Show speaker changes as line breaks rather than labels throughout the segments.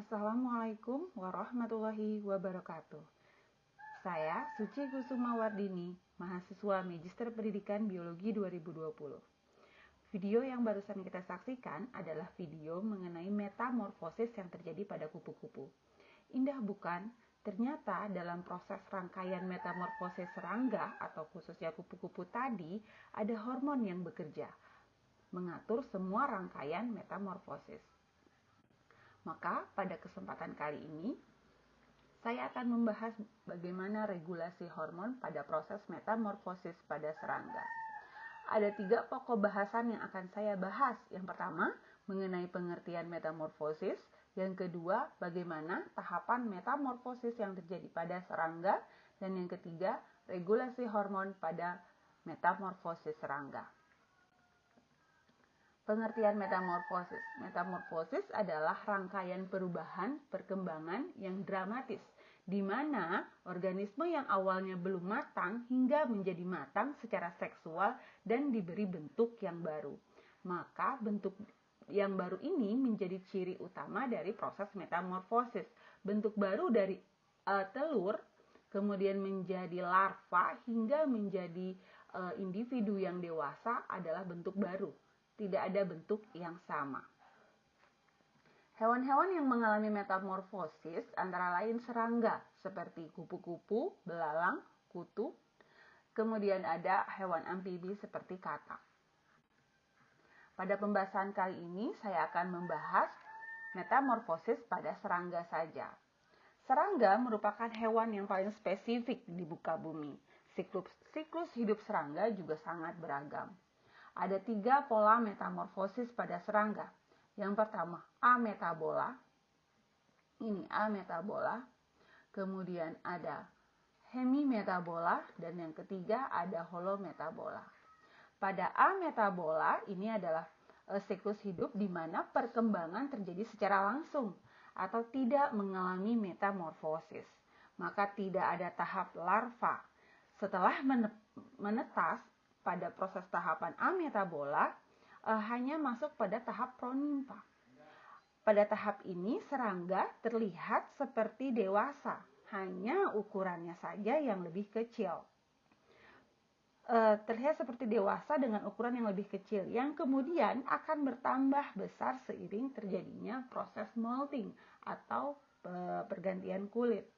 Assalamualaikum warahmatullahi wabarakatuh. Saya Suci Kusuma Wardini, mahasiswa Magister Pendidikan Biologi 2020. Video yang barusan kita saksikan adalah video mengenai metamorfosis yang terjadi pada kupu-kupu. Indah bukan? Ternyata dalam proses rangkaian metamorfosis serangga atau khususnya kupu-kupu tadi, ada hormon yang bekerja, mengatur semua rangkaian metamorfosis. Maka pada kesempatan kali ini, saya akan membahas bagaimana regulasi hormon pada proses metamorfosis pada serangga. Ada 3 pokok bahasan yang akan saya bahas. Yang pertama, mengenai pengertian metamorfosis. Yang kedua, bagaimana tahapan metamorfosis yang terjadi pada serangga. Dan yang ketiga, regulasi hormon pada metamorfosis serangga. Pengertian metamorfosis. Metamorfosis adalah rangkaian perubahan perkembangan yang dramatis, di mana organisme yang awalnya belum matang hingga menjadi matang secara seksual dan diberi bentuk yang baru. Maka bentuk yang baru ini menjadi ciri utama dari proses metamorfosis. Bentuk baru dari telur, kemudian menjadi larva hingga menjadi individu yang dewasa adalah bentuk baru. Tidak ada bentuk yang sama. Hewan-hewan yang mengalami metamorfosis antara lain serangga seperti kupu-kupu, belalang, kutu. Kemudian ada hewan amfibi seperti katak. Pada pembahasan kali ini saya akan membahas metamorfosis pada serangga saja. Serangga merupakan hewan yang paling spesifik di muka bumi. Siklus hidup serangga juga sangat beragam. Ada 3 pola metamorfosis pada serangga. Yang pertama, ametabola. Ini ametabola. Kemudian ada hemimetabola. Dan yang ketiga ada holometabola. Pada ametabola, ini adalah siklus hidup di mana perkembangan terjadi secara langsung atau tidak mengalami metamorfosis. Maka tidak ada tahap larva. Setelah menetas, pada proses tahapan ametabola hanya masuk pada tahap pronimfa. Pada tahap ini serangga terlihat seperti dewasa, hanya ukurannya saja yang lebih kecil. Terlihat seperti dewasa dengan ukuran yang lebih kecil, yang kemudian akan bertambah besar seiring terjadinya proses molting atau pergantian kulit.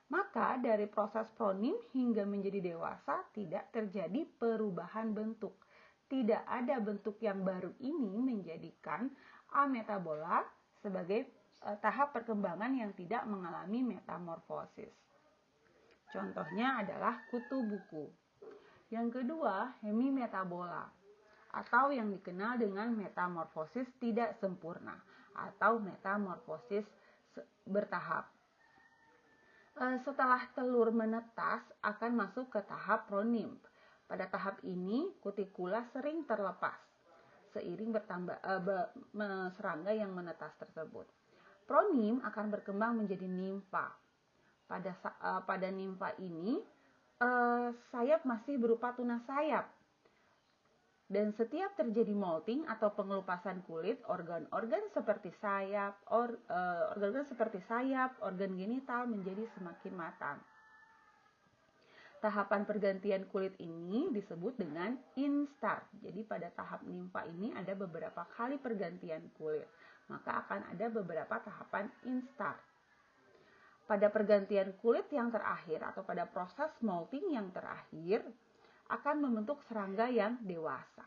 Maka dari proses pronim hingga menjadi dewasa tidak terjadi perubahan bentuk. Tidak ada bentuk yang baru ini menjadikan ametabola sebagai tahap perkembangan yang tidak mengalami metamorfosis. Contohnya adalah kutu buku. Yang kedua, hemimetabola atau yang dikenal dengan metamorfosis tidak sempurna atau metamorfosis bertahap. Setelah telur menetas akan masuk ke tahap pronimf. Pada tahap ini kutikula sering terlepas seiring bertambah serangga yang menetas tersebut. Pronim akan berkembang menjadi nimfa. Pada nimfa ini sayap masih berupa tunas sayap. Dan setiap terjadi molting atau pengelupasan kulit, organ-organ seperti sayap, organ genital menjadi semakin matang. Tahapan pergantian kulit ini disebut dengan instar. Jadi pada tahap nimfa ini ada beberapa kali pergantian kulit, maka akan ada beberapa tahapan instar. Pada pergantian kulit yang terakhir atau pada proses molting yang terakhir akan membentuk serangga yang dewasa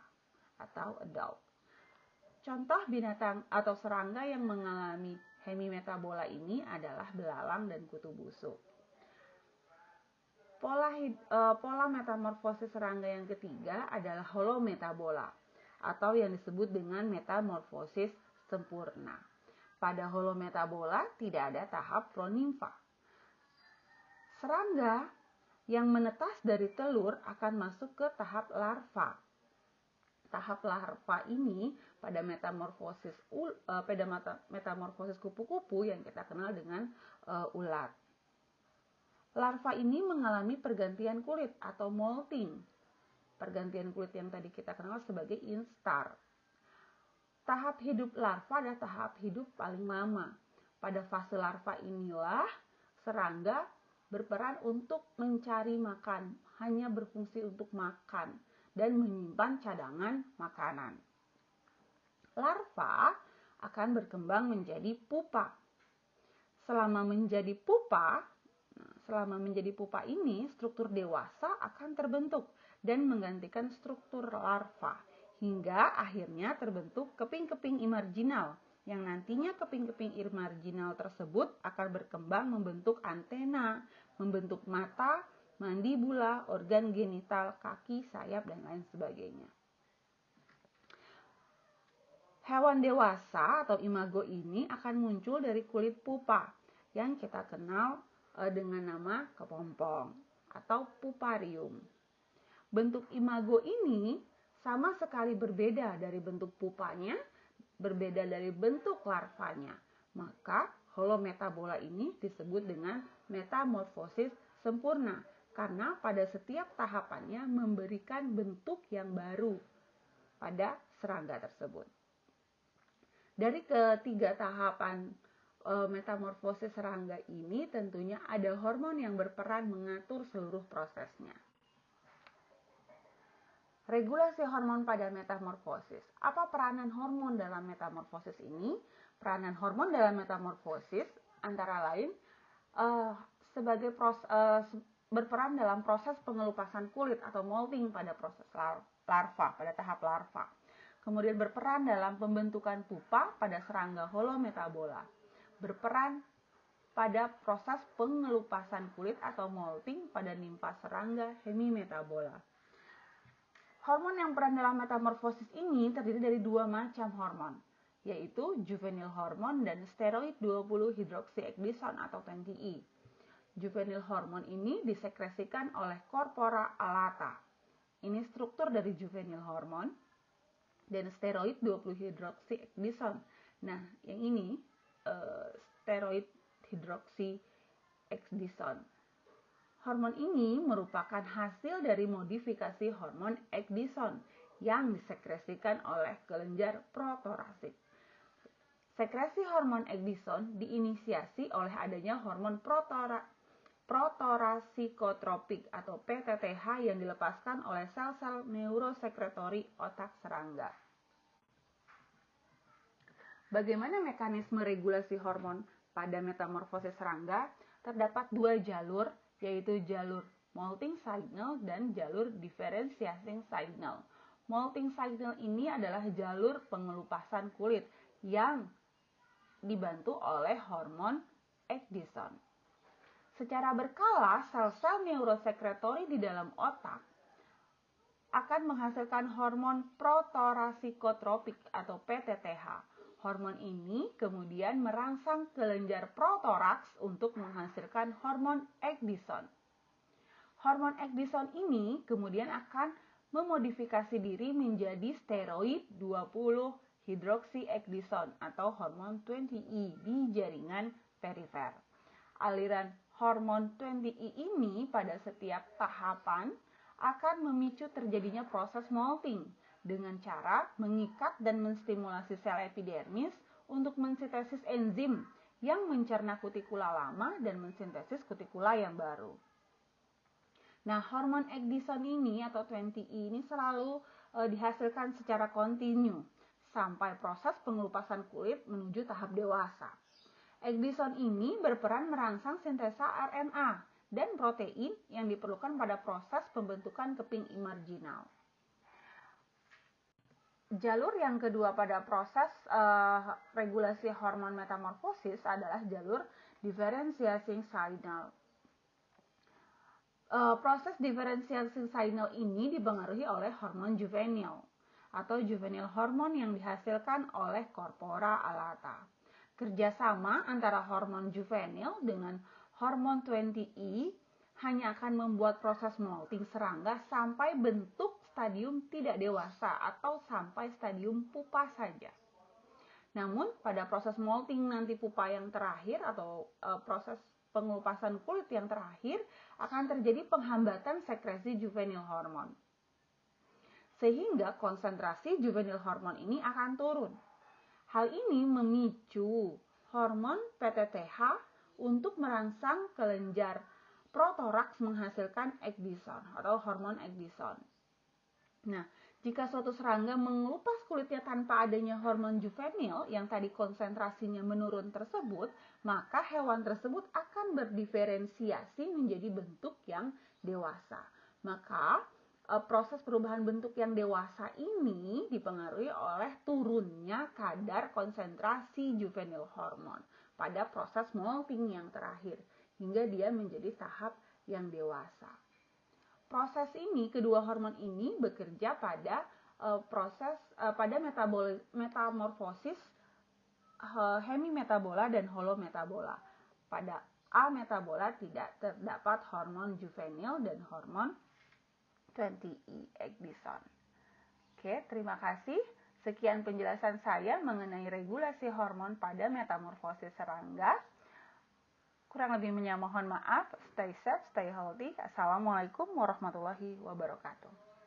atau adult. Contoh binatang atau serangga yang mengalami hemimetabola ini adalah belalang dan kutu busuk. Pola metamorfosis serangga yang ketiga adalah holometabola atau yang disebut dengan metamorfosis sempurna. Pada holometabola tidak ada tahap pronimfa. Serangga yang menetas dari telur akan masuk ke tahap larva. Tahap larva ini pada metamorfosis kupu-kupu yang kita kenal dengan ulat. Larva ini mengalami pergantian kulit atau molting. Pergantian kulit yang tadi kita kenal sebagai instar. Tahap hidup larva adalah tahap hidup paling lama. Pada fase larva inilah serangga berperan untuk mencari makan, hanya berfungsi untuk makan dan menyimpan cadangan makanan. Larva akan berkembang menjadi pupa. Selama menjadi pupa ini, struktur dewasa akan terbentuk dan menggantikan struktur larva hingga akhirnya terbentuk keping-keping imarginal yang nantinya keping-keping imarginal tersebut akan berkembang membentuk antena, membentuk mata, mandibula, organ genital, kaki, sayap, dan lain sebagainya. Hewan dewasa atau imago ini akan muncul dari kulit pupa yang kita kenal dengan nama kepompong atau puparium. Bentuk imago ini sama sekali berbeda dari bentuk pupanya, berbeda dari bentuk larvanya. Maka holometabola ini disebut dengan metamorfosis sempurna karena pada setiap tahapannya memberikan bentuk yang baru pada serangga tersebut. Dari ketiga tahapan metamorfosis serangga ini tentunya ada hormon yang berperan mengatur seluruh prosesnya. Regulasi hormon pada metamorfosis. Apa peranan hormon dalam metamorfosis ini? Peranan hormon dalam metamorfosis antara lain berperan dalam proses pengelupasan kulit atau molting pada proses larva, pada tahap larva. Kemudian berperan dalam pembentukan pupa pada serangga holometabola. Berperan pada proses pengelupasan kulit atau molting pada nimfa serangga hemimetabola. Hormon yang berperan dalam metamorfosis ini terdiri dari dua macam hormon, yaitu juvenile hormon dan steroid 20-hydroxyekdison atau 20E. Juvenile hormon ini disekresikan oleh corpora allata. Ini struktur dari juvenile hormon dan steroid 20-hydroxyekdison. Nah, yang ini steroid hydroxyekdison. Hormon ini merupakan hasil dari modifikasi hormon ekdison yang disekresikan oleh kelenjar protorasik. Sekresi hormon ekdison diinisiasi oleh adanya hormon protorasikotropik atau PTTH yang dilepaskan oleh sel-sel neurosekretori otak serangga. Bagaimana mekanisme regulasi hormon pada metamorfosis serangga? Terdapat dua jalur, yaitu jalur molting signal dan jalur differentiating signal. Molting signal ini adalah jalur pengelupasan kulit yang dibantu oleh hormon ekdison. Secara berkala, sel-sel neurosekretori di dalam otak akan menghasilkan hormon protorasikotropik atau PTTH. Hormon ini kemudian merangsang kelenjar protoraks untuk menghasilkan hormon ekdison. Hormon ekdison ini kemudian akan memodifikasi diri menjadi steroid 20-hydroxyekdison atau hormon 20E di jaringan perifer. Aliran hormon 20E ini pada setiap tahapan akan memicu terjadinya proses molting dengan cara mengikat dan menstimulasi sel epidermis untuk mensintesis enzim yang mencerna kutikula lama dan mensintesis kutikula yang baru. Nah, hormon ecdysone ini atau 20E ini selalu dihasilkan secara kontinu sampai proses pengelupasan kulit menuju tahap dewasa. Ecdysone ini berperan merangsang sintesa RNA dan protein yang diperlukan pada proses pembentukan keping imarginal. Jalur yang kedua pada proses regulasi hormon metamorfosis adalah jalur diferensiasi signal. Proses diferensiasi signal ini dipengaruhi oleh hormon juvenil atau juvenile hormon yang dihasilkan oleh corpora allata. Kerjasama antara hormon juvenil dengan hormon 20E hanya akan membuat proses molting serangga sampai bentuk stadium tidak dewasa atau sampai stadium pupa saja. Namun pada proses molting nanti pupa yang terakhir atau proses pengelupasan kulit yang terakhir akan terjadi penghambatan sekresi juvenile hormon. Sehingga konsentrasi juvenile hormon ini akan turun. Hal ini memicu hormon PTTH untuk merangsang kelenjar protoraks menghasilkan ecdysone atau hormon ecdysone. Nah, jika suatu serangga mengelupas kulitnya tanpa adanya hormon juvenil yang tadi konsentrasinya menurun tersebut, maka hewan tersebut akan berdiferensiasi menjadi bentuk yang dewasa. Maka proses perubahan bentuk yang dewasa ini dipengaruhi oleh turunnya kadar konsentrasi juvenile hormon pada proses molting yang terakhir hingga dia menjadi tahap yang dewasa. Proses ini, kedua hormon ini bekerja pada metamorfosis hemimetabola dan holometabola. Pada ametabola tidak terdapat hormon juvenil dan hormon 20E ecdysone. Oke, terima kasih. Sekian penjelasan saya mengenai regulasi hormon pada metamorfosis serangga. Kurang lebihnya mohon maaf. Stay safe, stay healthy. Assalamualaikum warahmatullahi wabarakatuh.